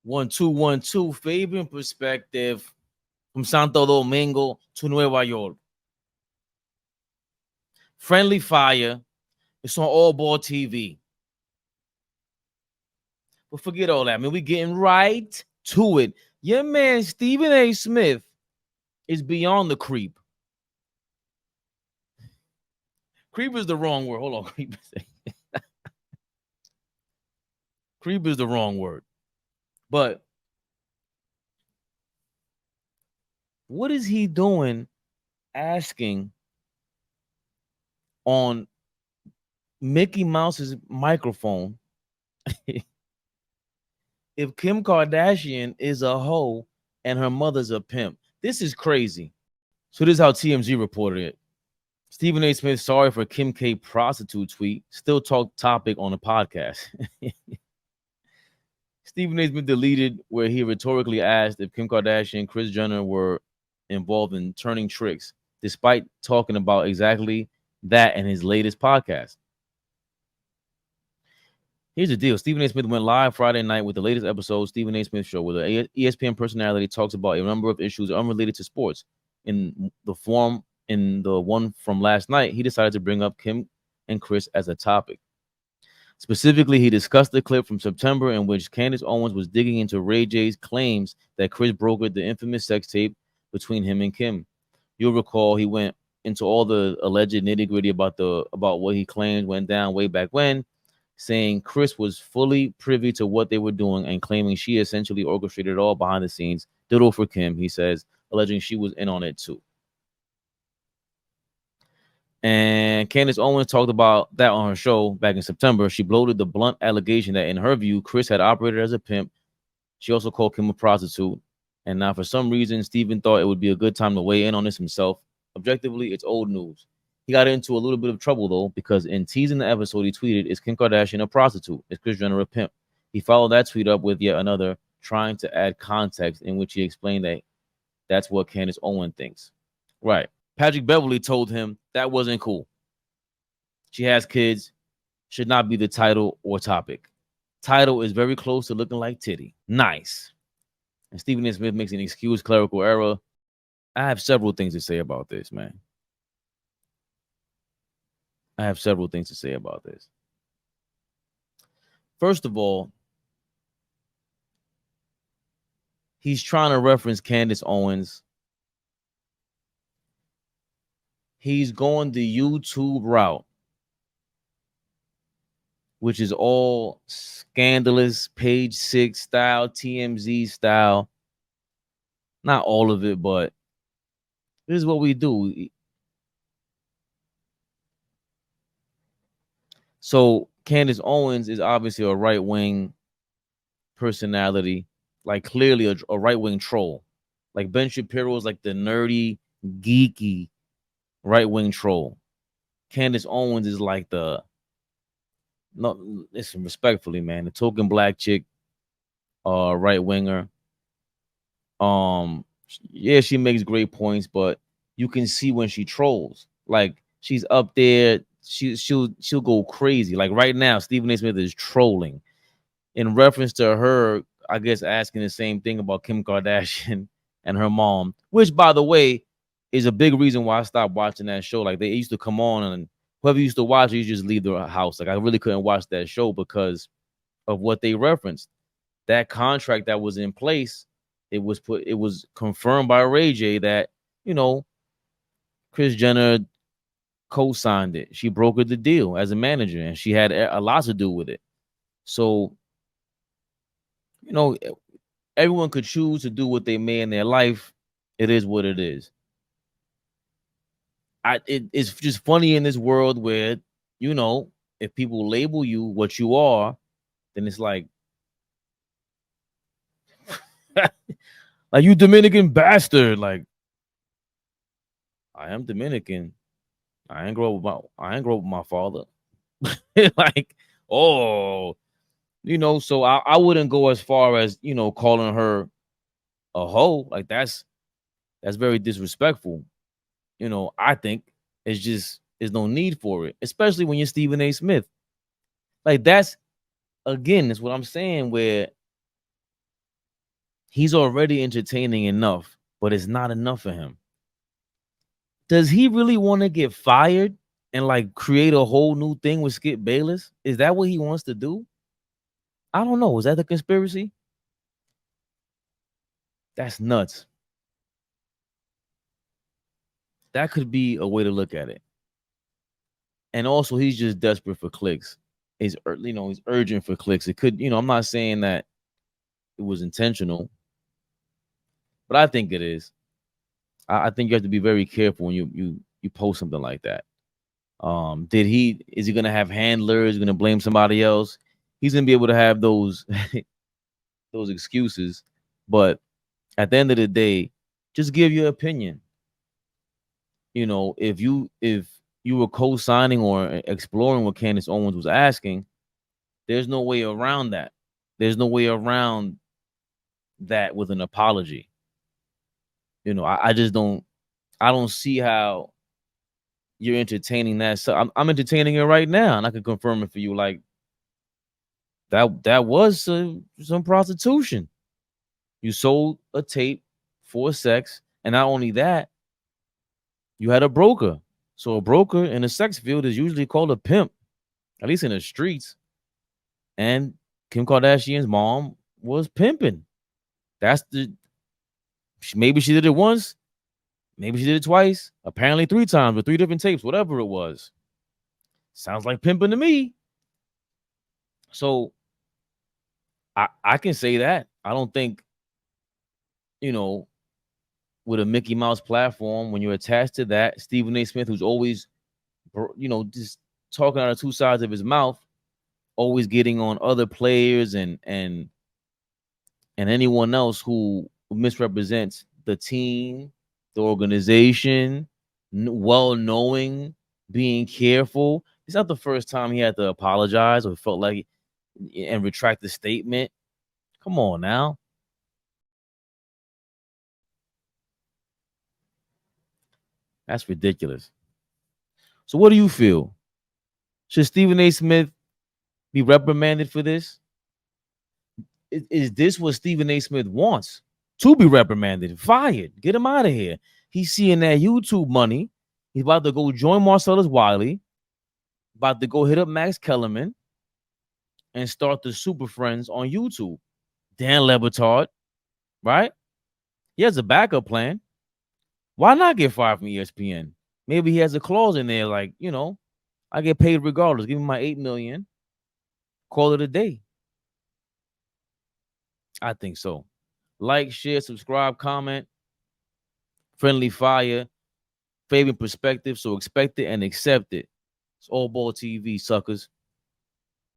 1 2 Fabian perspective from Santo Domingo to Nueva York. Friendly fire. It's on ALLBALL TV. But forget all that. I mean, we're getting right to it. Your man, Stephen A. Smith, is beyond the creep. Creep is the wrong word. Hold on. Creep is the wrong word. But what is he doing asking on Mickey Mouse's microphone if Kim Kardashian is a hoe and her mother's a pimp? This is crazy. So this is how TMZ reported it. Stephen A. Smith, sorry for Kim K prostitute tweet. Still talk topic on the podcast. Stephen A. Smith deleted where he rhetorically asked if Kim Kardashian and Kris Jenner were involved in turning tricks, despite talking about exactly that in his latest podcast. Here's the deal. Stephen A. Smith went live Friday night with the latest episode, Stephen A. Smith Show, where the ESPN personality talks about a number of issues unrelated to sports. In the one from last night, he decided to bring up Kim and Kris as a topic. Specifically, he discussed the clip from September in which Candace Owens was digging into Ray J's claims that Kris brokered the infamous sex tape between him and Kim. You'll recall he went into all the alleged nitty-gritty about what he claimed went down way back when, saying Kris was fully privy to what they were doing and claiming she essentially orchestrated it all behind the scenes. Ditto for Kim, he says, alleging she was in on it too. And Candace Owens talked about that on her show back in September. She bloated the blunt allegation that, in her view, Kris had operated as a pimp. She also called Kim a prostitute. And now, for some reason, Stephen thought it would be a good time to weigh in on this himself. Objectively, it's old news. He got into a little bit of trouble, though, because in teasing the episode, he tweeted, "Is Kim Kardashian a prostitute? Is Kris Jenner a pimp?" He followed that tweet up with yet another, trying to add context, in which he explained that that's what Candace Owens thinks. Right. Patrick Beverly told him that wasn't cool. She has kids, should not be the title or topic. Title is very close to looking like titty. Nice. And Stephen A. Smith makes an excuse, clerical error. I have several things to say about this, man. First of all, he's trying to reference Candace Owens. He's going the YouTube route, which is all scandalous, page 6 style, TMZ style. Not all of it, but this is what we do. So Candace Owens is obviously a right-wing personality, like clearly a right-wing troll. Like Ben Shapiro is like the nerdy, geeky right-wing troll. Candace Owens is like the, no, listen, respectfully, man, the token black chick, right-winger. Yeah, she makes great points, but you can see when she trolls. Like, she's up there, she'll go crazy. Like right now, Stephen A. Smith is trolling in reference to her, I guess, asking the same thing about Kim Kardashian and her mom, which, by the way, is a big reason why I stopped watching that show. Like, they used to come on, and whoever used to watch it, you just leave the house. Like, I really couldn't watch that show because of what they referenced. That contract that was in place, it was confirmed by Ray J that, you know, Kris Jenner co-signed it. She brokered the deal as a manager, and she had a lot to do with it. So, you know, everyone could choose to do what they may in their life. It is what it is. It's just funny in this world where, you know, if people label you what you are, then it's like like, you Dominican bastard. Like, I am Dominican. I ain't grow up with my father. Like, oh, you know, so I wouldn't go as far as, you know, calling her a hoe. Like, that's very disrespectful. You know, I think there's no need for it, especially when you're Stephen A. Smith. Like, that's what I'm saying, where He's already entertaining enough, but it's not enough for him. Does he really want to get fired and like create a whole new thing with Skip Bayless? Is that what he wants to do? I don't know. Is that the conspiracy? That's nuts. That could be a way to look at it. And also, he's just desperate for clicks. He's urgent for clicks. It could, I'm not saying that it was intentional, but I think it is. I think you have to be very careful when you post something like that. Is he gonna have handlers? Is he gonna blame somebody else? He's gonna be able to have those those excuses, but at the end of the day, just give your opinion. If you were co-signing or exploring what Candace Owens was asking, there's no way around that. There's no way around that with an apology. I just don't. I don't see how you're entertaining that. So I'm entertaining it right now, and I can confirm it for you. Like that was some prostitution. You sold a tape for sex, and not only that, you had a broker. So a broker in the sex field is usually called a pimp, at least in the streets. And Kim Kardashian's mom was pimping. Maybe she did it once, maybe she did it twice, apparently 3 times with 3 different tapes, whatever it was. Sounds like pimping to me. So I can say that. I don't think, with a Mickey Mouse platform, when you're attached to that, Stephen A. Smith, who's always, just talking out of 2 sides of his mouth, always getting on other players and anyone else who misrepresents the team, the organization, well knowing, being careful. It's not the first time he had to apologize or felt like and retract the statement. Come on now. That's ridiculous. So what do you feel? Should Stephen A. Smith be reprimanded for this? Is this what Stephen A. Smith wants? To be reprimanded, fired, get him out of here. He's seeing that YouTube money. He's about to go join Marcellus Wiley, about to go hit up Max Kellerman and start the Super Friends on YouTube. Dan Lebatard, right? He has a backup plan. Why not get fired from ESPN? Maybe he has a clause in there like, I get paid regardless. Give me my $8 million. Call it a day. I think so. Like, share, subscribe, comment. Friendly fire. Fabian perspective. So expect it and accept it. It's ALLBALL TV, suckers.